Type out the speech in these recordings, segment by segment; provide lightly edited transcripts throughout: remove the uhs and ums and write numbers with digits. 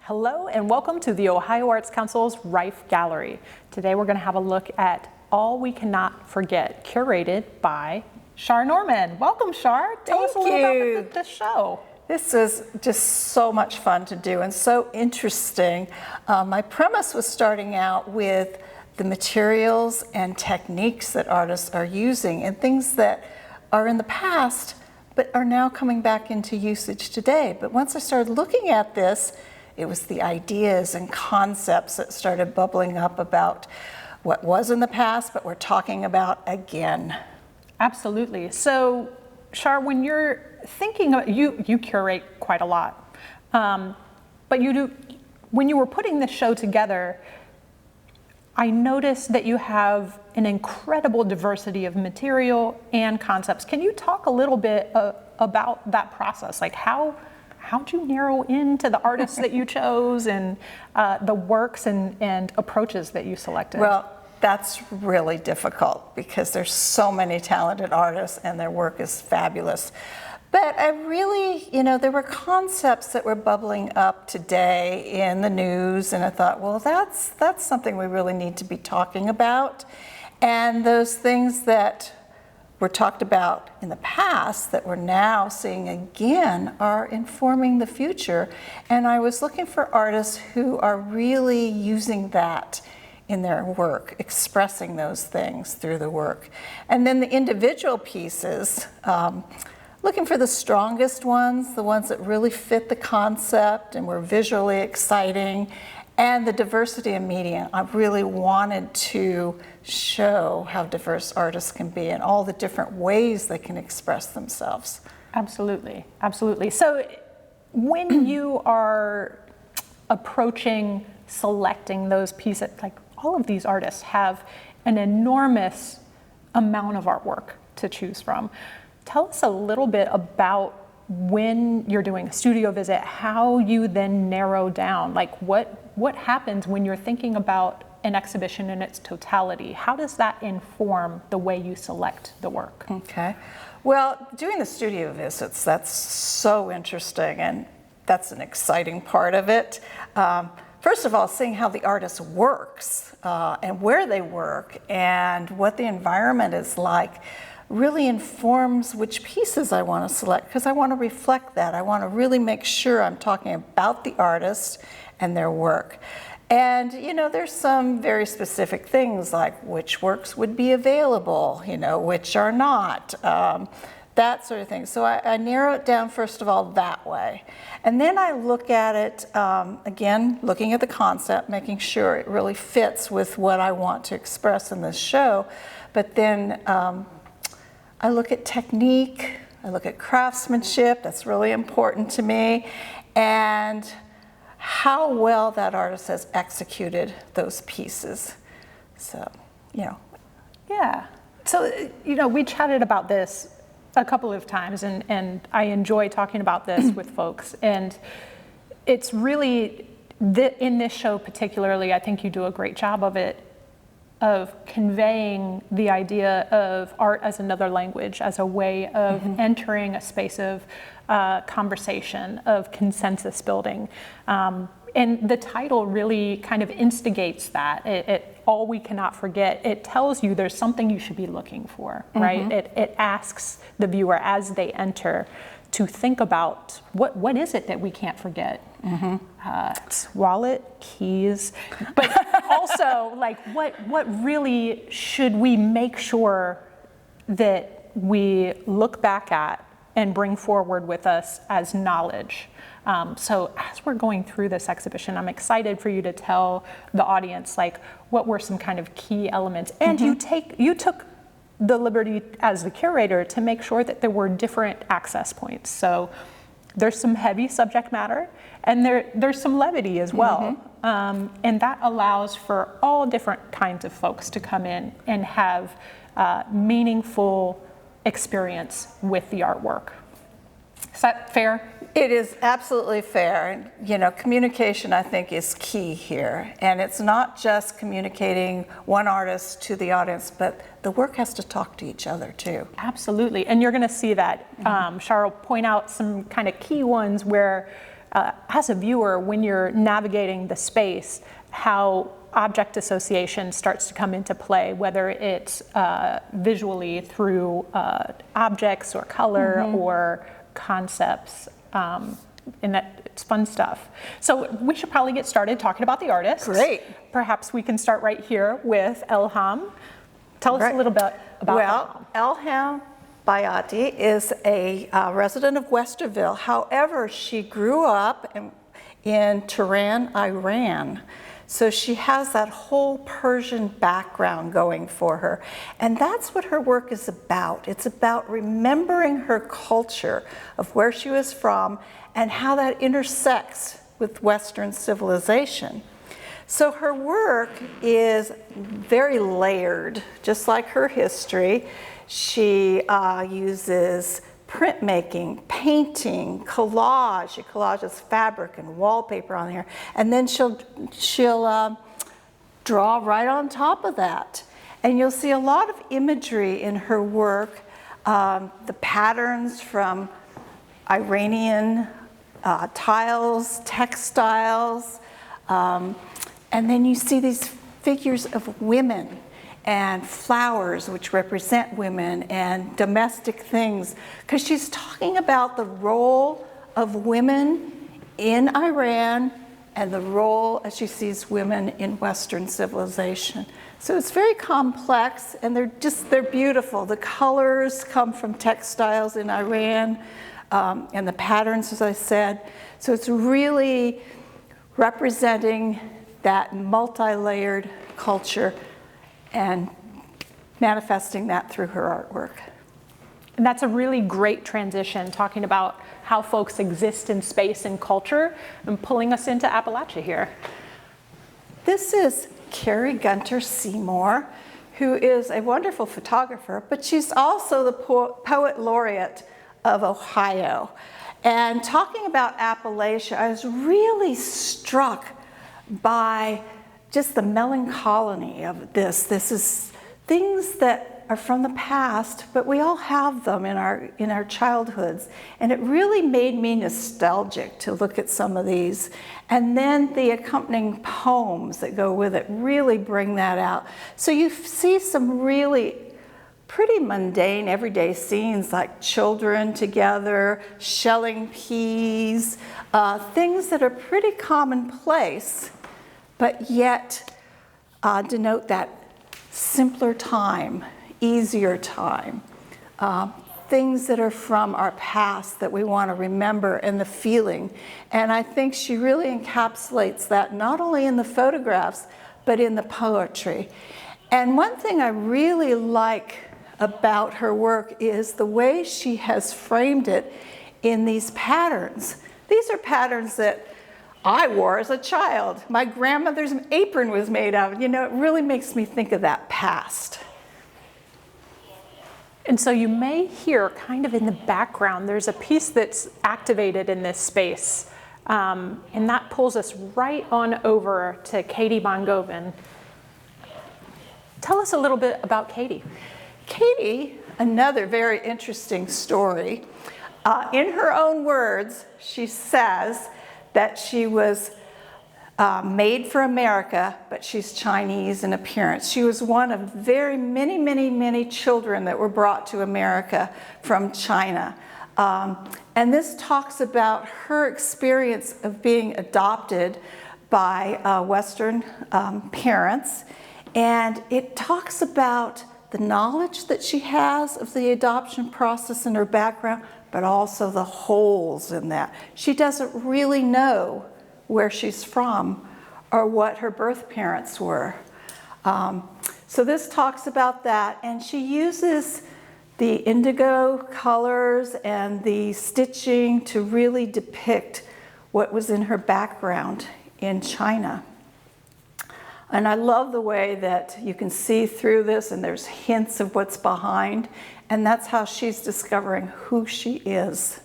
Hello and welcome to the Ohio Arts Council's Riffe Gallery. Today we're going to have a look at All We Cannot Forget, curated by Char Norman. Welcome, Char. Tell us a little about the show. This is just so much fun to do and so interesting. My premise was starting out with the materials and techniques that artists are using and things that are in the past but are now coming back into usage today. But once I started looking at this, it was the ideas and concepts that started bubbling up about what was in the past, but we're talking about again. Absolutely. So, Char, when you're thinking, you curate quite a lot, but when you were putting this show together, I noticed that you have an incredible diversity of material and concepts. Can you talk a little bit about that process? Like how'd you narrow into the artists that you chose and the works and approaches that you selected? Well, that's really difficult because there's so many talented artists and their work is fabulous. But I really, there were concepts that were bubbling up today in the news, and I thought, well, that's something we really need to be talking about. And those things that were talked about in the past that we're now seeing again are informing the future. And I was looking for artists who are really using that in their work, expressing those things through the work. And then the individual pieces, looking for the strongest ones, the ones that really fit the concept and were visually exciting, and the diversity of media. I really wanted to show how diverse artists can be and all the different ways they can express themselves. Absolutely, absolutely. So when you are approaching selecting those pieces, like all of these artists have an enormous amount of artwork to choose from. Tell us a little bit about when you're doing a studio visit, how you then narrow down, like what happens when you're thinking about an exhibition in its totality? How does that inform the way you select the work? Okay. Well, doing the studio visits, that's so interesting, and that's an exciting part of it. First of all, seeing how the artist works and where they work and what the environment is like really informs which pieces I want to select, because I want to reflect that. I want to really make sure I'm talking about the artist and their work. And there's some very specific things like which works would be available, which are not, that sort of thing. So I narrow it down first of all that way. And then I look at it, again, looking at the concept, making sure it really fits with what I want to express in this show. But then I look at technique, I look at craftsmanship, that's really important to me, and how well that artist has executed those pieces. So, Yeah. So, we chatted about this a couple of times, and I enjoy talking about this with folks. And it's really, in this show particularly, I think you do a great job of conveying the idea of art as another language, as a way of entering a space of conversation, of consensus building. And the title really kind of instigates that. All We Cannot Forget, it tells you there's something you should be looking for, right? It asks the viewer as they enter to think about what is it that we can't forget? It's wallet, keys, but also like what really should we make sure that we look back at and bring forward with us as knowledge. So as we're going through this exhibition, I'm excited for you to tell the audience like what were some kind of key elements. And you took the liberty as the curator to make sure that there were different access points. So there's some heavy subject matter and there's some levity as well. And that allows for all different kinds of folks to come in and have meaningful experience with the artwork. Is that fair? It is absolutely fair. Communication, I think, is key here. And it's not just communicating one artist to the audience, but the work has to talk to each other, too. Absolutely. And you're going to see that. Char will point out some kind of key ones where as a viewer, when you're navigating the space, how object association starts to come into play, whether it's visually through objects or color or concepts, and it's fun stuff. So we should probably get started talking about the artists. Great. Perhaps we can start right here with Elham. Tell us a little bit about Elham Biotti is a resident of Westerville. However, she grew up in Tehran, Iran. So she has that whole Persian background going for her. And that's what her work is about. It's about remembering her culture of where she was from and how that intersects with Western civilization. So her work is very layered, just like her history. She uses printmaking, painting, collage. She collages fabric and wallpaper on here, and then she'll draw right on top of that. And you'll see a lot of imagery in her work, the patterns from Iranian tiles, textiles, and then you see these figures of women and flowers, which represent women, and domestic things, because she's talking about the role of women in Iran and the role as she sees women in Western civilization. So it's very complex, and they're beautiful. The colors come from textiles in Iran, and the patterns, as I said. So it's really representing that multi-layered culture and manifesting that through her artwork. And that's a really great transition, talking about how folks exist in space and culture, and pulling us into Appalachia here. This is Kari Gunter-Seymour, who is a wonderful photographer, but she's also the poet laureate of Ohio. And talking about Appalachia, I was really struck by just the melancholy of this. This is things that are from the past, but we all have them in our childhoods. And it really made me nostalgic to look at some of these. And then the accompanying poems that go with it really bring that out. So you see some really pretty mundane everyday scenes, like children together, shelling peas, things that are pretty commonplace, but yet denote that simpler time, easier time, things that are from our past that we want to remember, and the feeling. And I think she really encapsulates that not only in the photographs, but in the poetry. And one thing I really like about her work is the way she has framed it in these patterns. These are patterns that I wore as a child. My grandmother's apron was made of. You know, it really makes me think of that past. And so you may hear kind of in the background, there's a piece that's activated in this space. And that pulls us right on over to Katie Mongoven. Tell us a little bit about Katie. Katie, another very interesting story. In her own words, she says that she was made for America, but she's Chinese in appearance. She was one of many children that were brought to America from China. And this talks about her experience of being adopted by Western parents. And it talks about the knowledge that she has of the adoption process in her background, but also the holes in that. She doesn't really know where she's from or what her birth parents were. So this talks about that, and she uses the indigo colors and the stitching to really depict what was in her background in China. And I love the way that you can see through this, and there's hints of what's behind, and that's how she's discovering who she is.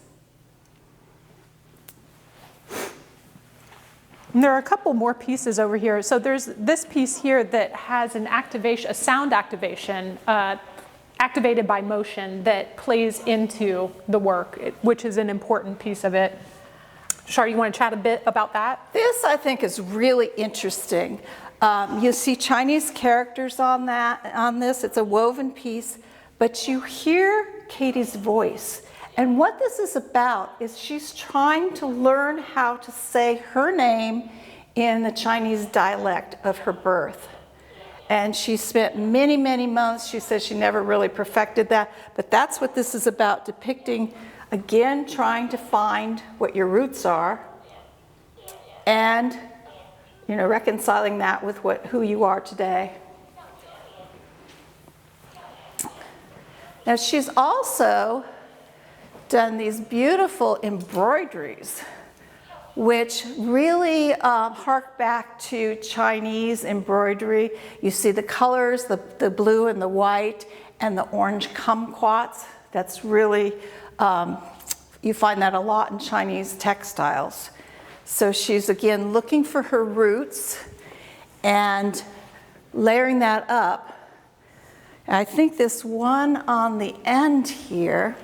And there are a couple more pieces over here. So there's this piece here that has an activation, a sound activation, activated by motion that plays into the work, which is an important piece of it. Char, you want to chat a bit about that? This, I think, is really interesting. You see Chinese characters on this. It's a woven piece, but you hear Katie's voice. And what this is about is she's trying to learn how to say her name in the Chinese dialect of her birth. And she spent many, many months. She says she never really perfected that, but that's what this is about, depicting, again, trying to find what your roots are and, you know, reconciling that with who you are today. Now, she's also done these beautiful embroideries, which really hark back to Chinese embroidery. You see the colors, the blue and the white, and the orange kumquats. That's really, you find that a lot in Chinese textiles. So she's, again, looking for her roots and layering that up. And I think this one on the end here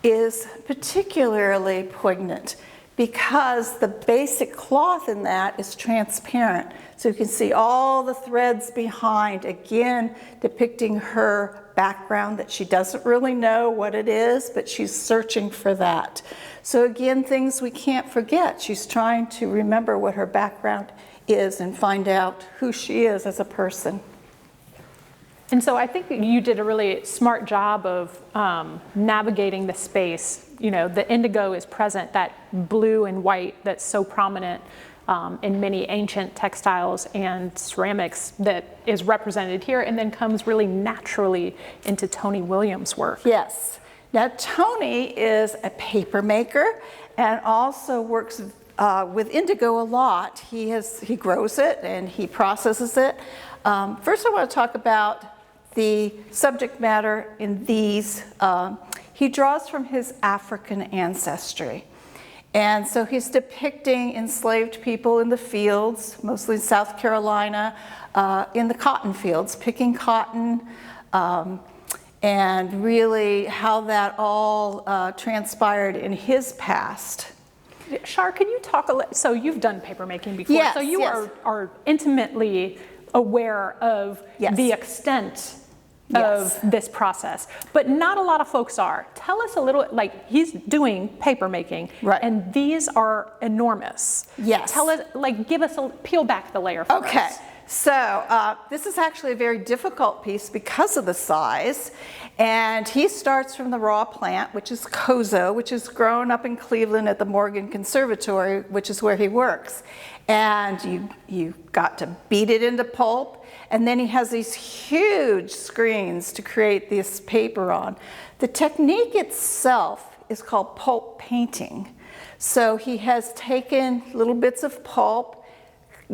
is particularly poignant because the basic cloth in that is transparent. So you can see all the threads behind, again, depicting her background, that she doesn't really know what it is, but she's searching for that. So again, things we can't forget. She's trying to remember what her background is and find out who she is as a person. And so I think you did a really smart job of navigating the space. You know, the indigo is present, that blue and white that's so prominent in many ancient textiles and ceramics that is represented here, and then comes really naturally into Tony Williams' work. Yes. Now, Tony is a paper maker and also works with indigo a lot. He grows it and he processes it. First, I want to talk about the subject matter in these. He draws from his African ancestry. And so he's depicting enslaved people in the fields, mostly in South Carolina, in the cotton fields, picking cotton, and really how that all transpired in his past. Char, can you talk a little, so you've done papermaking before, yes, so you yes. are intimately aware of yes. the extent yes. of this process, but not a lot of folks are. Tell us a little, like he's doing papermaking, right. and these are enormous. Yes. Tell us, like give us peel back the layer for us. Okay. So this is actually a very difficult piece because of the size, and he starts from the raw plant, which is kozo, which is grown up in Cleveland at the Morgan Conservatory, which is where he works. And you got to beat it into pulp, and then he has these huge screens to create this paper on. The technique itself is called pulp painting. So he has taken little bits of pulp,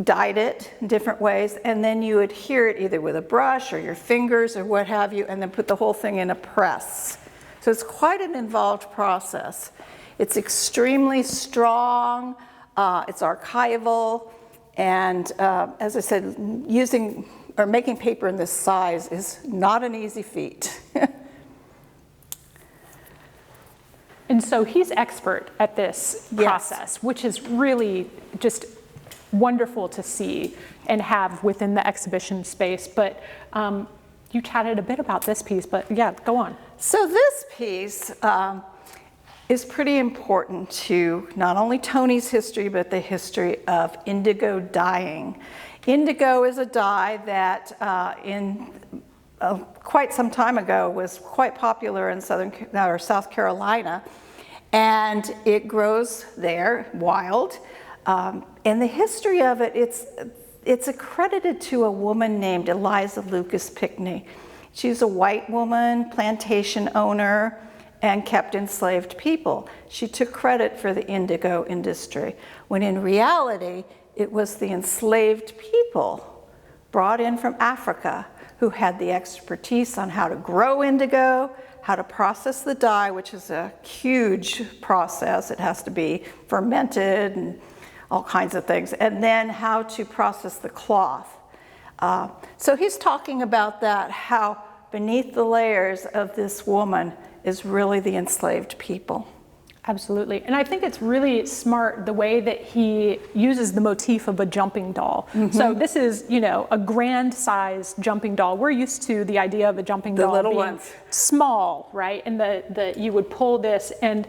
dyed it in different ways, and then you adhere it either with a brush or your fingers or what have you, and then put the whole thing in a press. So it's quite an involved process. It's extremely strong, it's archival, and as I said, using or making paper in this size is not an easy feat. And so he's expert at this process, yes. which is really just wonderful to see and have within the exhibition space. But you chatted a bit about this piece, but yeah, go on. So this piece is pretty important to not only Tony's history, but the history of indigo dyeing. Indigo is a dye that quite some time ago was quite popular in South Carolina, and it grows there wild. And the history of it, it's accredited to a woman named Eliza Lucas Pinckney. She's a white woman, plantation owner, and kept enslaved people. She took credit for the indigo industry, when in reality, it was the enslaved people brought in from Africa who had the expertise on how to grow indigo, how to process the dye, which is a huge process. It has to be fermented and all kinds of things, and then how to process the cloth. So he's talking about that, how beneath the layers of this woman is really the enslaved people. Absolutely. And I think it's really smart the way that he uses the motif of a jumping doll. So this is, you know, a grand sized jumping doll. We're used to the idea of a jumping doll little being ones. small, right? And you would pull this, and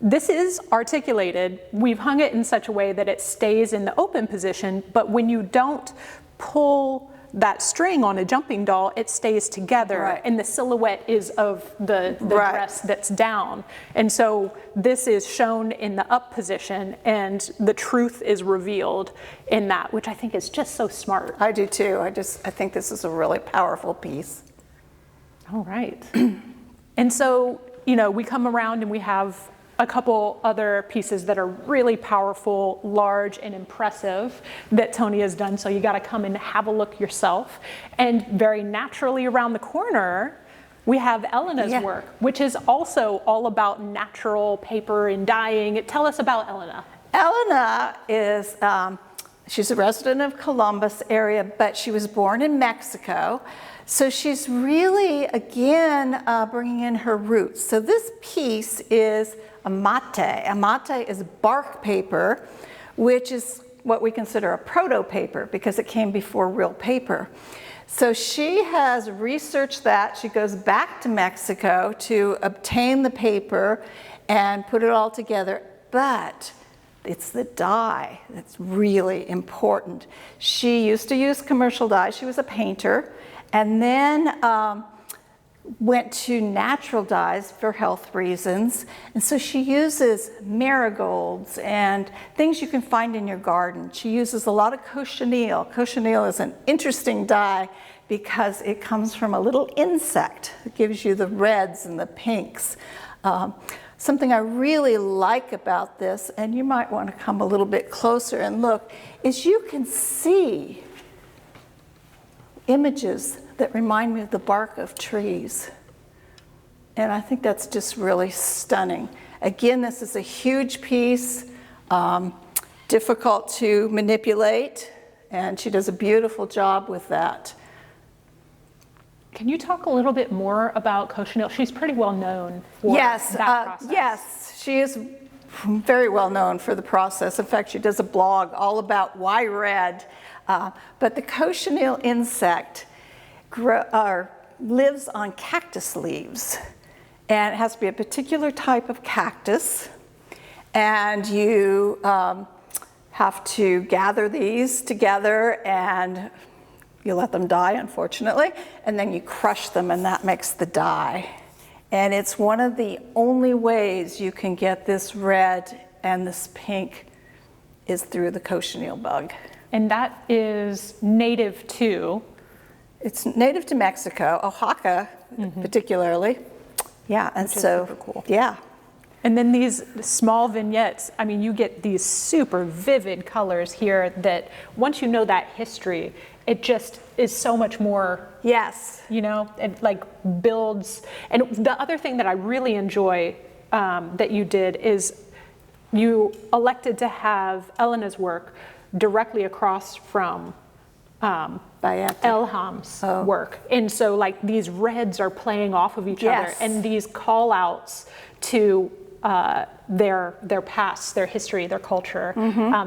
this is articulated. We've hung it in such a way that it stays in the open position, but when you don't pull that string on a jumping doll, it stays together, Right. and the silhouette is of the Right. dress that's down. And so this is shown in the up position, and the truth is revealed in that, which I think is just so smart. I do too. I think this is a really powerful piece. All right. And so, you know, we come around and we have a couple other pieces that are really powerful, large, and impressive that Tony has done. So you got to come and have a look yourself. And very naturally around the corner, we have Elena's work, which is also all about natural paper and dyeing. Tell us about Elena. Elena is, she's a resident of Columbus area, but she was born in Mexico. So she's really, again, bringing in her roots. So this piece is a mate. A mate is bark paper, which is what we consider a proto-paper because it came before real paper. So she has researched that. She goes back to Mexico to obtain the paper and put it all together. But it's the dye that's really important. She used to use commercial dye. She was a painter, and then went to natural dyes for health reasons. And so she uses marigolds and things you can find in your garden. She uses a lot of cochineal. Cochineal is an interesting dye because it comes from a little insect. It gives you the reds and the pinks. Something I really like about this, and you might want to come a little bit closer and look, is you can see images that remind me of the bark of trees. And I think that's just really stunning. Again, this is a huge piece, difficult to manipulate, and she does a beautiful job with that. Can you talk a little bit more about cochineal? She's pretty well known for that process. Yes, she is very well known for the process. In fact, she does a blog all about why red. But the cochineal insect lives on cactus leaves, and it has to be a particular type of cactus, and you have to gather these together and you let them die, unfortunately, and then you crush them, and that makes the dye. And it's one of the only ways you can get this red and this pink is through the cochineal bug. And that is native to? It's native to Mexico, Oaxaca particularly. Yeah, and so, super cool. Yeah. And then these small vignettes, I mean, you get these super vivid colors here that once you know that history, it just is so much more, Yes. you know, it like builds. And the other thing that I really enjoy that you did is you elected to have Elena's work directly across from Bayati. Elham's work. And so like these reds are playing off of each other, and these call outs to their past, their history, their culture.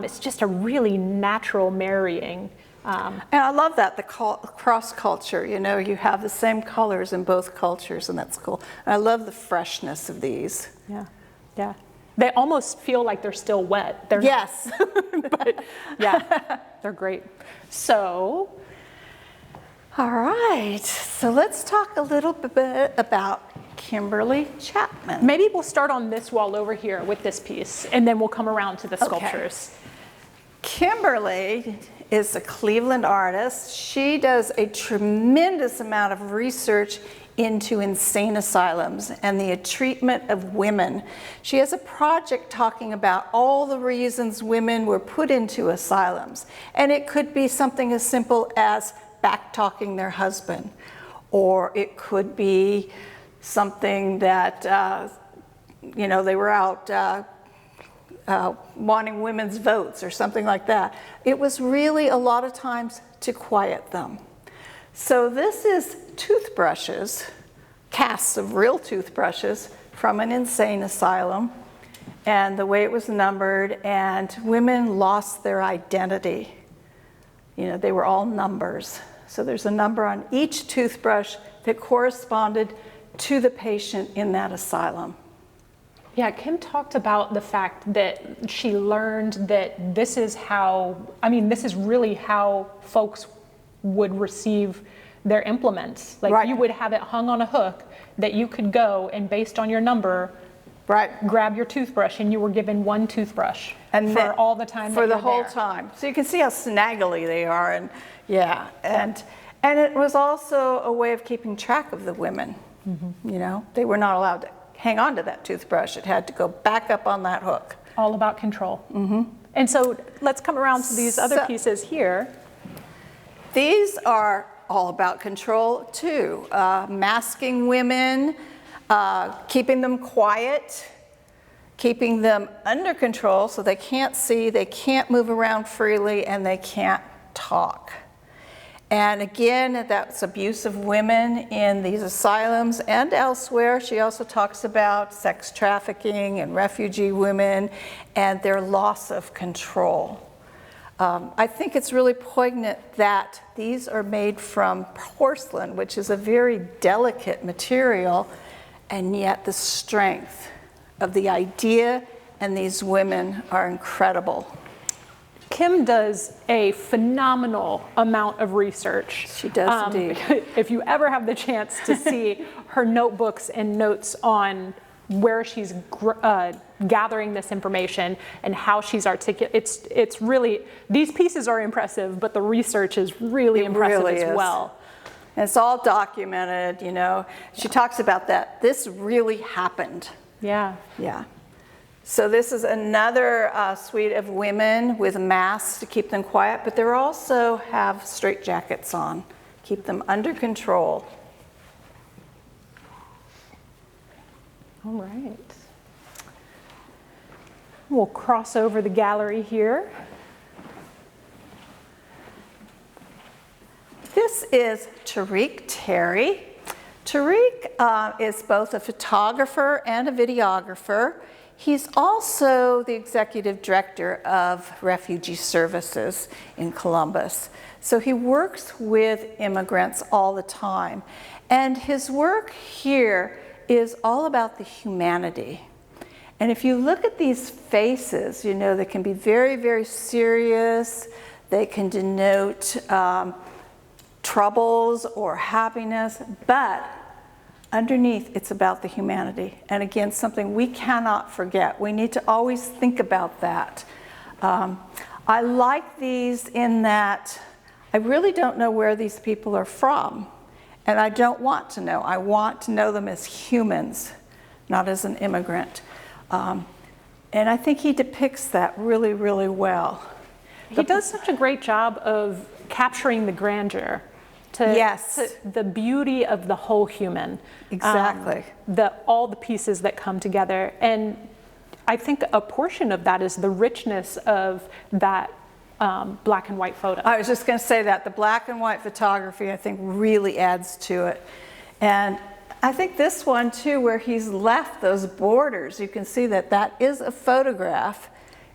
It's just a really natural marrying. And I love that, the cross culture, you know, you have the same colors in both cultures, and that's cool. And I love the freshness of these. Yeah, yeah. They almost feel like they're still wet. They're Yes. but yeah, they're great. So, all right, so let's talk a little bit about Kimberly Chapman. maybe we'll start on this wall over here with this piece, and then we'll come around to the sculptures. Kimberly is a Cleveland artist. She does a tremendous amount of research into insane asylums and the treatment of women. She has a project talking about all the reasons women were put into asylums. And it could be something as simple as back-talking their husband, or it could be something that, you know, they were out wanting women's votes or something like that. It was really a lot of times to quiet them. So this is toothbrushes, casts of real toothbrushes from an insane asylum. and the way it was numbered, and women lost their identity. You know, they were all numbers. So there's a number on each toothbrush that corresponded to the patient in that asylum. Yeah, Kim talked about the fact that she learned that this is how, this is really how folks would receive their implements. Like Right. you would have it hung on a hook that you could go and based on your number, Right. grab your toothbrush, and you were given one toothbrush for all the time for that the you're whole there. time. So you can see how snaggly they are, and yeah, and it was also a way of keeping track of the women. You know, they were not allowed to hang on to that toothbrush. It had to go back up on that hook. All about control. And so let's come around to these other pieces here. These are all about control too. Masking women, keeping them quiet, keeping them under control so they can't see, they can't move around freely, and they can't talk. And again, that's abuse of women in these asylums and elsewhere. She also talks about sex trafficking and refugee women and their loss of control. I think it's really poignant that these are made from porcelain, which is a very delicate material, and yet the strength of the idea and these women are incredible. Kim does a phenomenal amount of research. She does indeed. If you ever have the chance to see her notebooks and notes on where she's gathering this information and how she's it's really, these pieces are impressive, but the research is really impressive really as is. well. And it's all documented, you know. She talks about that. This really happened. Yeah. Yeah. So this is another suite of women with masks to keep them quiet, but they also have straitjackets on, keep them under control. All right. We'll cross over the gallery here. This is Tariq Tarey. Tariq is both a photographer and a videographer. He's also the executive director of Refugee Services in Columbus. So he works with immigrants all the time. And his work here is all about the humanity. And if you look at these faces, you know, they can be very, very serious. They can denote troubles or happiness, but underneath, it's about the humanity. And again, something we cannot forget. We need to always think about that. I like these in that I really don't know where these people are from. And I don't want to know. I want to know them as humans, not as an immigrant. And I think he depicts that really, really well. He does such a great job of capturing the grandeur. To the beauty of the whole human. Exactly. All the pieces that come together. And I think a portion of that is the richness of that black and white photo. I was just going to say that. The black and white photography, I think, really adds to it. And I think this one, too, where he's left those borders, you can see that that is a photograph.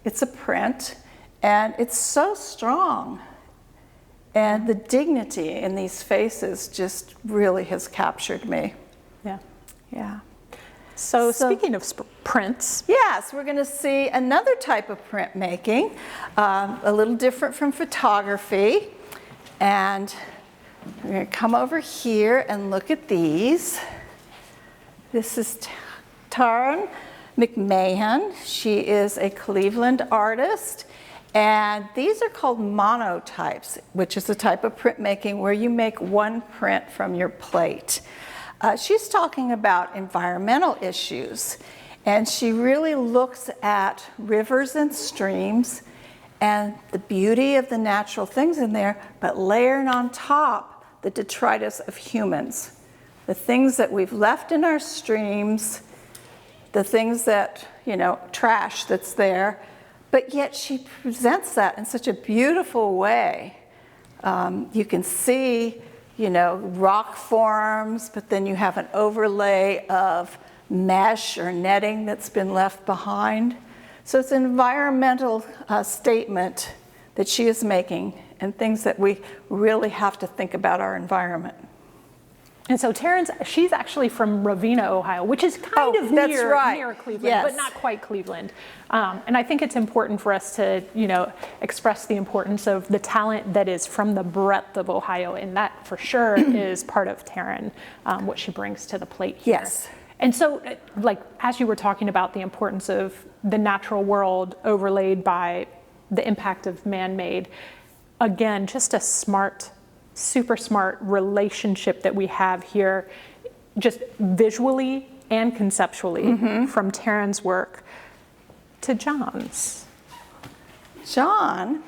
It's a print, and it's so strong. And the dignity in these faces just really has captured me. Yeah. Yeah. So speaking of prints. Yes, we're going to see another type of printmaking, a little different from photography. And we're going to come over here and look at these. This is Taryn McMahon. She is a Cleveland artist. And these are called monotypes, which is a type of printmaking where you make one print from your plate. She's talking about environmental issues, and she really looks at rivers and streams and the beauty of the natural things in there, but layering on top the detritus of humans, the things that we've left in our streams, the things that, you know, trash that's there, but yet she presents that in such a beautiful way. You can see, you know, rock forms, but then you have an overlay of mesh or netting that's been left behind. So it's an environmental statement that she is making, and things that we really have to think about our environment. And so she's actually from Ravenna, Ohio, which is kind of near Cleveland, yes. but not quite Cleveland. And I think it's important for us to, express the importance of the talent that is from the breadth of Ohio, and that for sure is part of Taryn, what she brings to the plate here. Yes. And so, as you were talking about the importance of the natural world overlaid by the impact of man-made, again, just a super smart relationship that we have here, just visually and conceptually, from Taryn's work to John's. John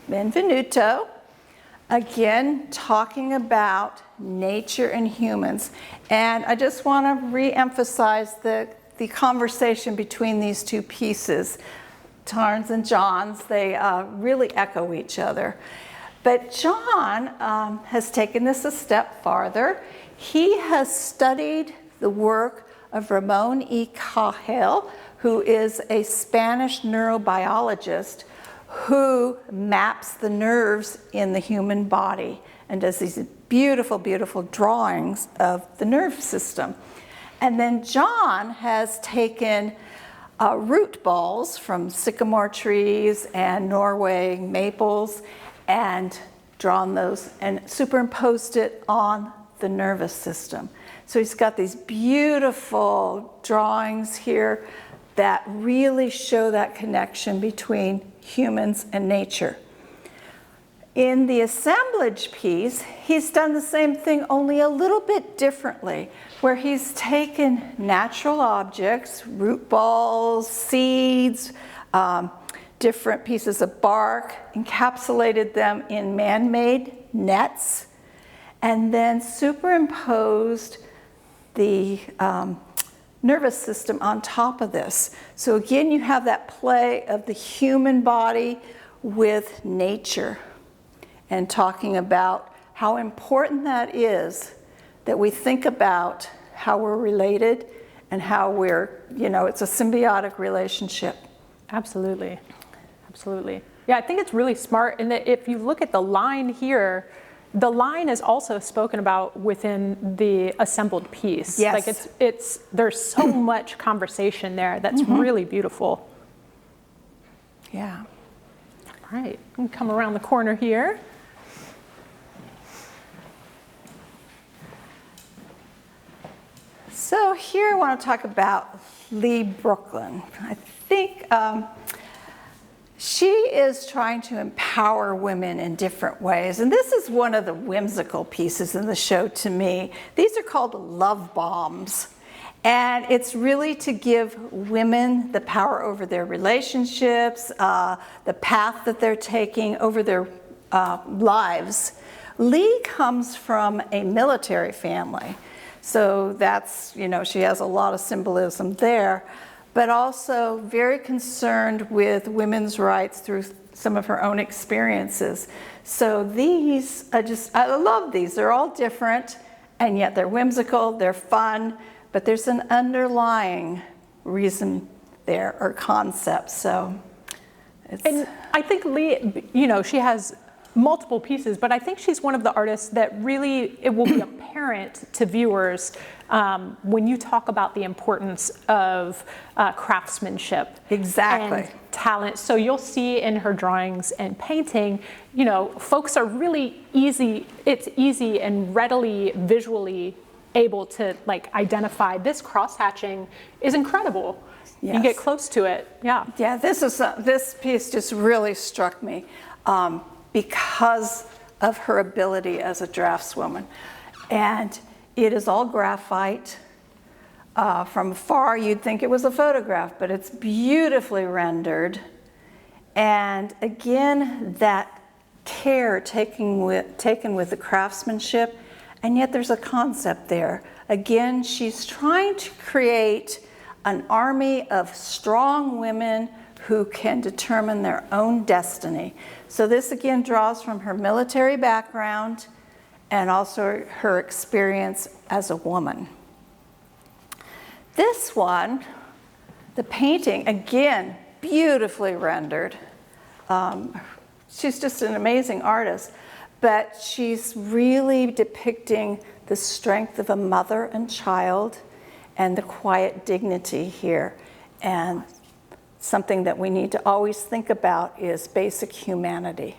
Benvenuto, again, talking about nature and humans. And I just want to re-emphasize the conversation between these two pieces, Taryn's and John's. They really echo each other. But John has taken this a step farther. He has studied the work of Ramon E. Cajal, who is a Spanish neurobiologist who maps the nerves in the human body and does these beautiful, beautiful drawings of the nerve system. And then John has taken root balls from sycamore trees and Norway maples and drawn those and superimposed it on the nervous system. So he's got these beautiful drawings here that really show that connection between humans and nature. In the assemblage piece, he's done the same thing, only a little bit differently, where he's taken natural objects, root balls, seeds, different pieces of bark, encapsulated them in man-made nets, and then superimposed the nervous system on top of this. So again, you have that play of the human body with nature, and talking about how important that is, that we think about how we're related and how we're, it's a symbiotic relationship. Absolutely. Absolutely. Yeah, I think it's really smart. And that if you look at the line here, the line is also spoken about within the assembled piece. Yes. Like there's so much conversation there that's really beautiful. Yeah. All right, we can come around the corner here. So here I want to talk about Leigh Brooklyn. I think she is trying to empower women in different ways. And this is one of the whimsical pieces in the show to me. These are called love bombs. And it's really to give women the power over their relationships, the path that they're taking over their lives. Leigh comes from a military family. So that's, she has a lot of symbolism there, but also very concerned with women's rights through some of her own experiences. So these, I love these. They're all different, and yet they're whimsical, they're fun, but there's an underlying reason there or concept. So and I think Leigh, she has multiple pieces, but I think she's one of the artists that really, it will be apparent to viewers when you talk about the importance of craftsmanship. Exactly. And talent. So you'll see in her drawings and painting, folks are really it's easy and readily visually able to identify this cross-hatching is incredible. Yes. You get close to it, yeah. Yeah, this piece just really struck me. Because of her ability as a draftswoman. And it is all graphite. From afar, you'd think it was a photograph, but it's beautifully rendered. And again, that care taken with the craftsmanship, and yet there's a concept there. Again, she's trying to create an army of strong women who can determine their own destiny. So this again draws from her military background and also her experience as a woman. This one, the painting, again, beautifully rendered. She's just an amazing artist, but she's really depicting the strength of a mother and child and the quiet dignity here. And something that we need to always think about is basic humanity.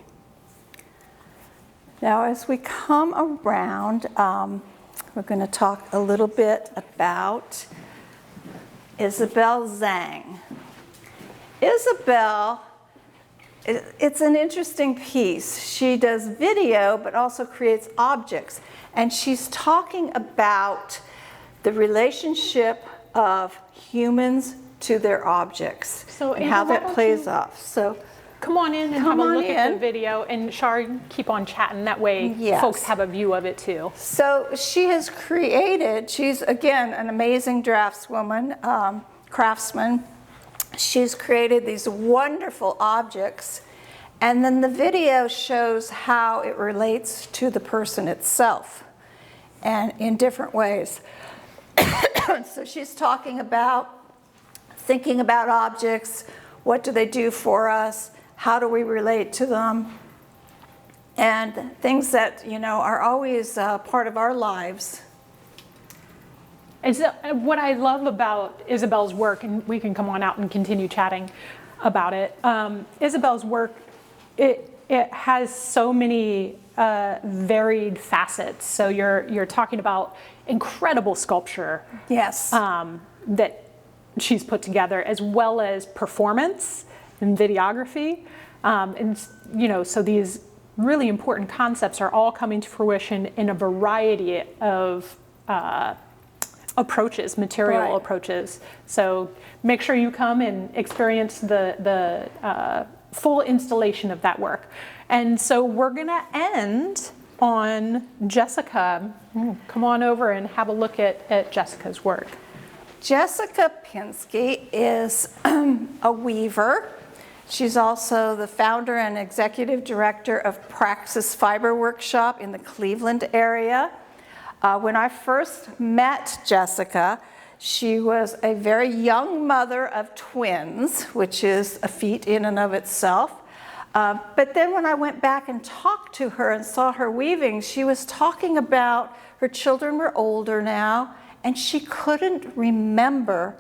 Now, as we come around, we're going to talk a little bit about Isabelle Zang. Isabelle, it's an interesting piece. She does video, but also creates objects. And she's talking about the relationship of humans to their objects, So, and Ava, how why that don't plays you off. So come on in and Come have a on look at in. the video, and Char, keep on chatting. That way Yes. folks have a view of it too. So she has created, she's again an amazing draftswoman, craftsman. She's created these wonderful objects, and then the video shows how it relates to the person itself, and in different ways. So she's talking about thinking about objects, what do they do for us, how do we relate to them, and things that, you know, are always part of our lives. What I love about Isabel's work, and we can come on out and continue chatting about it, Isabel's work, it has so many varied facets. So you're talking about incredible sculpture. Yes. That she's put together, as well as performance and videography. And, you know, so these really important concepts are all coming to fruition in a variety of approaches, material Right. approaches. So make sure you come and experience the full installation of that work. And so we're gonna end on Jessica. Come on over and have a look at Jessica's work. Jessica Pinsky is a weaver. She's also the founder and executive director of Praxis Fiber Workshop in the Cleveland area. When I first met Jessica, she was a very young mother of twins, which is a feat in and of itself. But then when I went back and talked to her and saw her weaving, she was talking about her children were older now, and she couldn't remember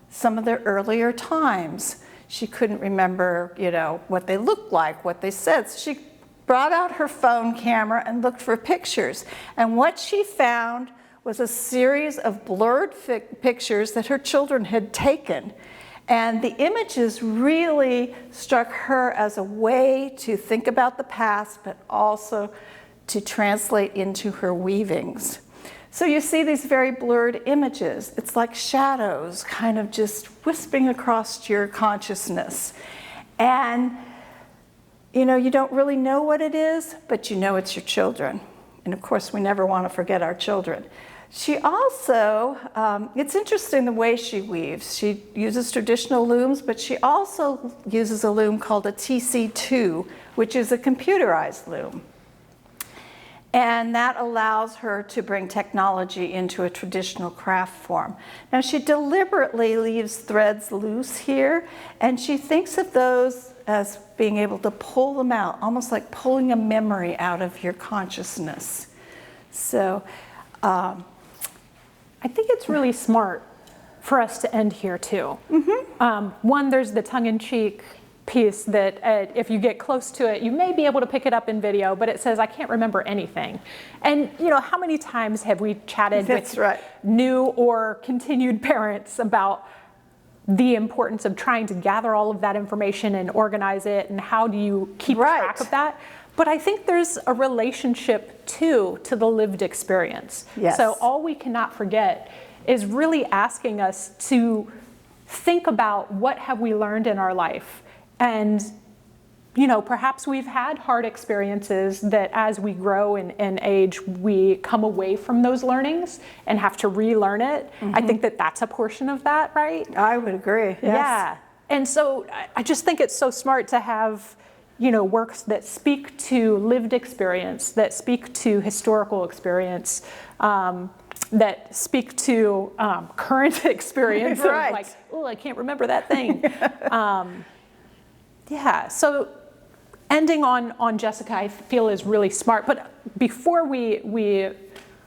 some of their earlier times. She couldn't remember, you know, what they looked like, what they said. So she brought out her phone camera and looked for pictures. And what she found was a series of blurred pictures that her children had taken. And the images really struck her as a way to think about the past, but also to translate into her weavings. So you see these very blurred images. It's like shadows kind of just wisping across your consciousness. And you know, you don't really know what it is, but you know it's your children. And of course, we never want to forget our children. She also, it's interesting the way she weaves. She uses traditional looms, but she also uses a loom called a TC2, which is a computerized loom. And that allows her to bring technology into a traditional craft form. Now, she deliberately leaves threads loose here, and she thinks of those as being able to pull them out, almost like pulling a memory out of your consciousness. So I think it's really smart for us to end here too. One, there's the tongue-in-cheek piece that if you get close to it, you may be able to pick it up in video, but it says, I can't remember anything. And you know, how many times have we chatted with new or continued parents about the importance of trying to gather all of that information and organize it, and how do you keep track of that? But I think there's a relationship too to the lived experience. Yes. So all we cannot forget is really asking us to think about what have we learned in our life. And, you know, perhaps we've had hard experiences that as we grow and age, we come away from those learnings and have to relearn it. I think that that's a portion of that, right? I would agree, yes. Yeah. And so I just think it's so smart to have, you know, works that speak to lived experience, that speak to historical experience, that speak to current experience Right. of like, oh, I can't remember that thing. Yeah, so ending on Jessica, I feel is really smart. But before we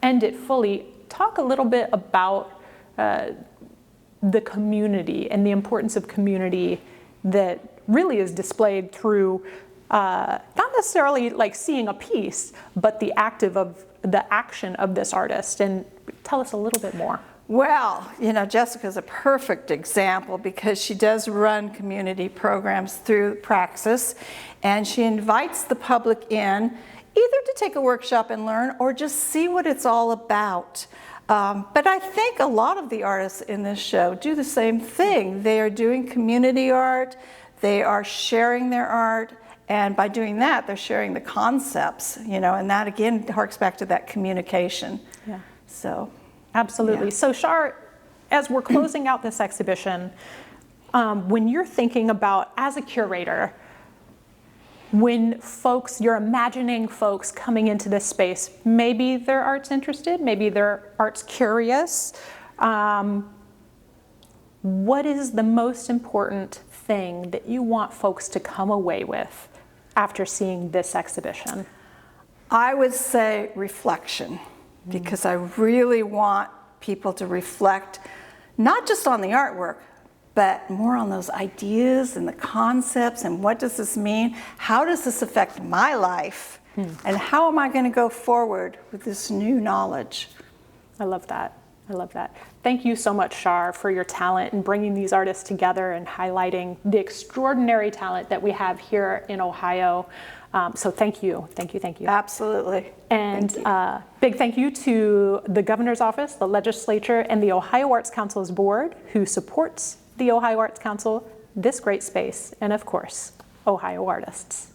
end it fully, talk a little bit about the community and the importance of community that really is displayed through not necessarily like seeing a piece, but the action of this artist. And tell us a little bit more. Well, you know, Jessica's a perfect example because she does run community programs through Praxis, and she invites the public in either to take a workshop and learn or just see what it's all about. But I think a lot of the artists in this show do the same thing. They are doing community art, they are sharing their art, and by doing that, they're sharing the concepts, you know, and that again harks back to that communication. Yeah. So. Absolutely. Yeah. So Char, as we're closing out this exhibition, when you're thinking about, as a curator, when you're imagining folks coming into this space, maybe their art's interested, maybe their art's curious, what is the most important thing that you want folks to come away with after seeing this exhibition? I would say reflection, because I really want people to reflect not just on the artwork, but more on those ideas and the concepts and what does this mean? How does this affect my life? And how am I going to go forward with this new knowledge? I love that. I love that. Thank you so much, Char, for your talent in bringing these artists together and highlighting the extraordinary talent that we have here in Ohio. So thank you, thank you, thank you. Absolutely. And big thank you to the Governor's Office, the Legislature, and the Ohio Arts Council's board, who supports the Ohio Arts Council, this great space, and of course, Ohio artists.